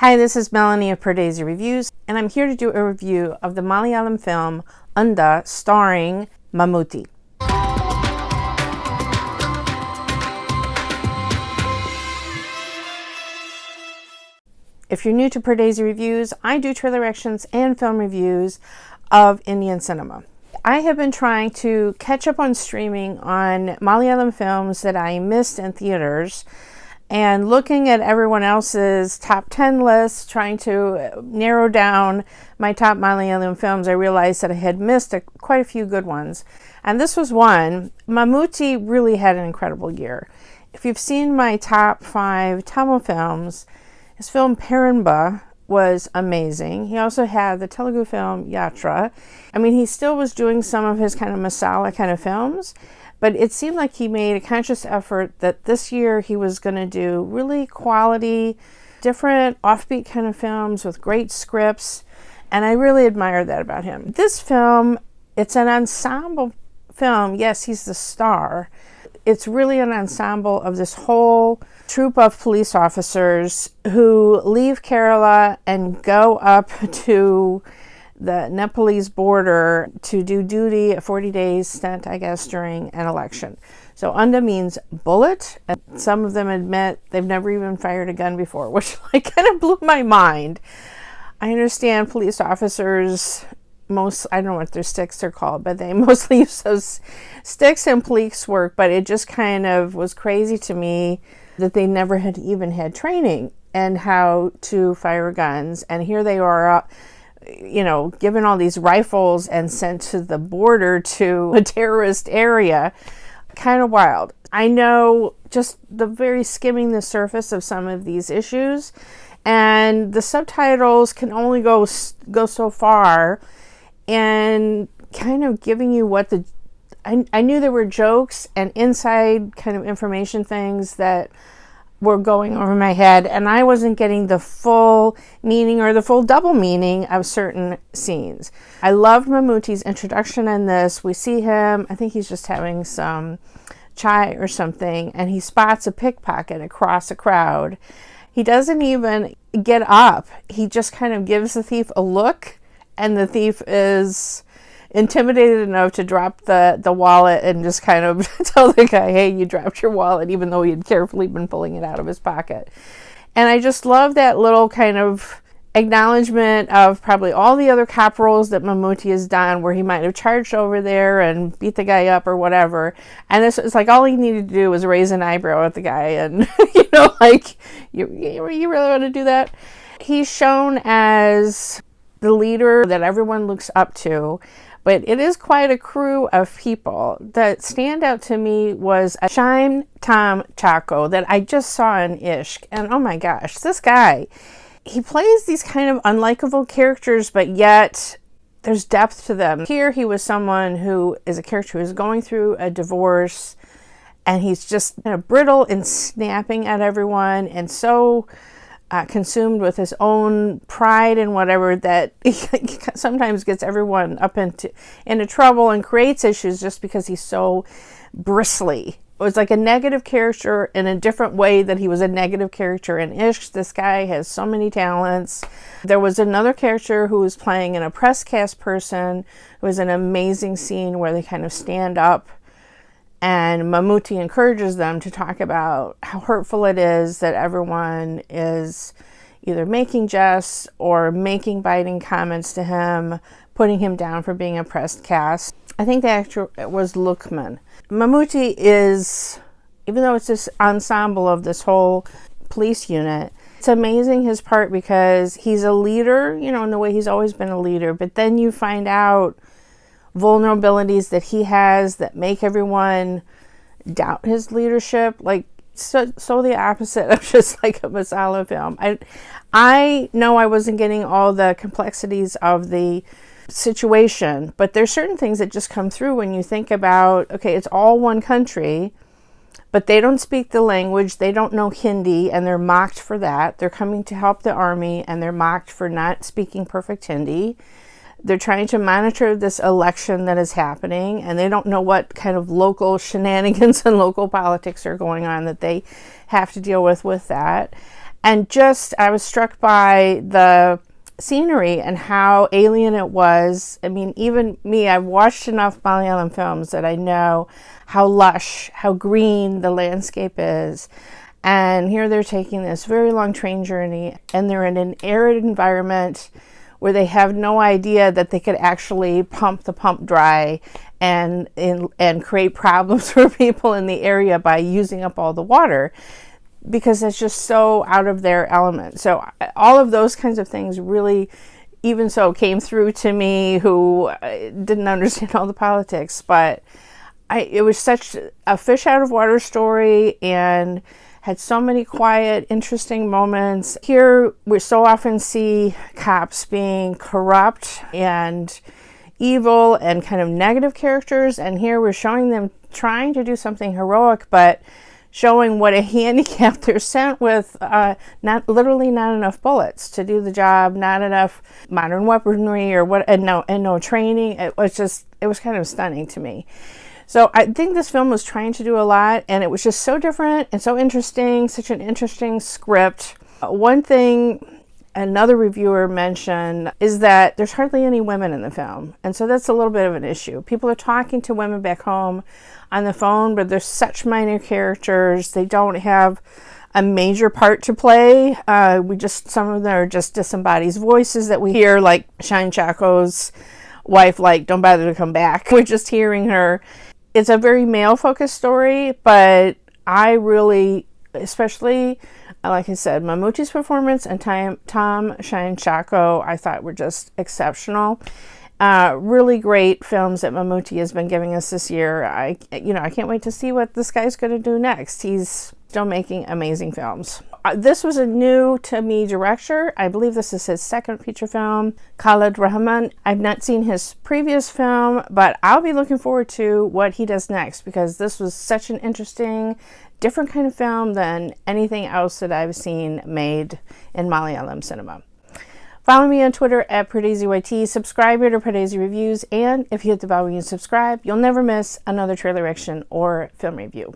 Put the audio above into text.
Hi, this is Melanie of Pardesi Reviews, and I'm here to do a review of the Malayalam film Unda starring Mammoottty. If you're new to Pardesi Reviews, I do trailer reactions and film reviews of Indian cinema. I have been trying to catch up on streaming on Malayalam films that I missed in theaters, and looking at everyone else's top 10 lists, trying to narrow down my top Malayalam films, I realized that I had missed quite a few good ones. And this was one. Mammoottty really had an incredible year. If you've seen my top 5 Tamil films, his film Perimba was amazing. He also had the Telugu film Yatra. I mean, he still was doing some of his kind of masala kind of films, but it seemed like he made a conscious effort that this year he was going to do really quality, different, offbeat kind of films with great scripts, and I really admire that about him. This film, it's an ensemble film. Yes, he's the star. It's really an ensemble of this whole troupe of police officers who leave Kerala and go up to the Nepalese border to do duty, a 40 days stint, I guess, during an election. So Unda means bullet, and some of them admit they've never even fired a gun before, which kind of blew my mind. I understand police officers, I don't know what their sticks are called, but they mostly use those sticks in police work, but it just kind of was crazy to me that they never had even had training and how to fire guns. And here they are, given all these rifles and sent to the border to a terrorist area. Kind of wild. I know just the very skimming the surface of some of these issues, and the subtitles can only go so far, and kind of giving you what I knew there were jokes and inside kind of information things that were going over my head, and I wasn't getting the full meaning or the full double meaning of certain scenes. I loved Mammootty's introduction in this. We see him, I think he's just having some chai or something, and he spots a pickpocket across a crowd. He doesn't even get up. He just kind of gives the thief a look, and the thief is intimidated enough to drop the wallet and just kind of tell the guy, hey, you dropped your wallet, even though he had carefully been pulling it out of his pocket. And I just love that little kind of acknowledgement of probably all the other cop roles that Mammoottty has done, where he might have charged over there and beat the guy up or whatever. And it's like all he needed to do was raise an eyebrow at the guy, and you really want to do that? He's shown as the leader that everyone looks up to, but it is quite a crew of people. That stand out to me was a Tom Chacko that I just saw in Ishq, and oh my gosh, this guy, he plays these kind of unlikable characters, but yet there's depth to them. Here he was someone who is a character who is going through a divorce, and he's just kind of brittle and snapping at everyone, and so consumed with his own pride and whatever that he sometimes gets everyone up into trouble and creates issues just because he's so bristly. It was like a negative character in a different way that he was a negative character in Ishq. This guy has so many talents. There was another character who was playing an oppressed caste person. It was an amazing scene where they kind of stand up, and Mammoottty encourages them to talk about how hurtful it is that everyone is either making jests or making biting comments to him, putting him down for being oppressed caste. I think the actor was Lukman. Mammoottty is, even though it's this ensemble of this whole police unit, it's amazing his part because he's a leader, in the way he's always been a leader, but then you find out vulnerabilities that he has that make everyone doubt his leadership. So the opposite of just like a masala film. I know I wasn't getting all the complexities of the situation, but there's certain things that just come through when you think about, okay, it's all one country, but they don't speak the language, they don't know Hindi, and they're mocked for that. They're coming to help the army, and they're mocked for not speaking perfect Hindi. They're trying to monitor this election that is happening, and they don't know what kind of local shenanigans and local politics are going on that they have to deal with that. And just, I was struck by the scenery and how alien it was. I mean, even me, I've watched enough Malayalam films that I know how lush, how green the landscape is. And here they're taking this very long train journey, and they're in an arid environment where they have no idea that they could actually pump the pump dry and create problems for people in the area by using up all the water, because it's just so out of their element. So all of those kinds of things really, even so, came through to me, who didn't understand all the politics. But it was such a fish out of water story, and had so many quiet, interesting moments. Here, we so often see cops being corrupt and evil and kind of negative characters, and here we're showing them trying to do something heroic, but showing what a handicap they're sent with, not enough bullets to do the job, not enough modern weaponry and no training. It was kind of stunning to me. So I think this film was trying to do a lot, and it was just so different and so interesting, such an interesting script. One thing another reviewer mentioned is that there's hardly any women in the film, and so that's a little bit of an issue. People are talking to women back home on the phone, but they're such minor characters. They don't have a major part to play. Some of them are just disembodied voices that we hear, like Tom Chacko's wife, like, don't bother to come back. We're just hearing her. It's a very male-focused story, but I really, especially, like I said, Mammootty's performance and Tom Chacko, I thought were just exceptional. Really great films that Mammoottty has been giving us this year. I can't wait to see what this guy's going to do next. He's still making amazing films. This was a new to me director. I believe this is his second feature film, Khalid Rahman. I've not seen his previous film, but I'll be looking forward to what he does next, because this was such an interesting, different kind of film than anything else that I've seen made in Malayalam cinema. Follow me on Twitter at PardesiYT, subscribe here to Pardesi Reviews, and if you hit the bell when you subscribe, you'll never miss another trailer reaction or film review.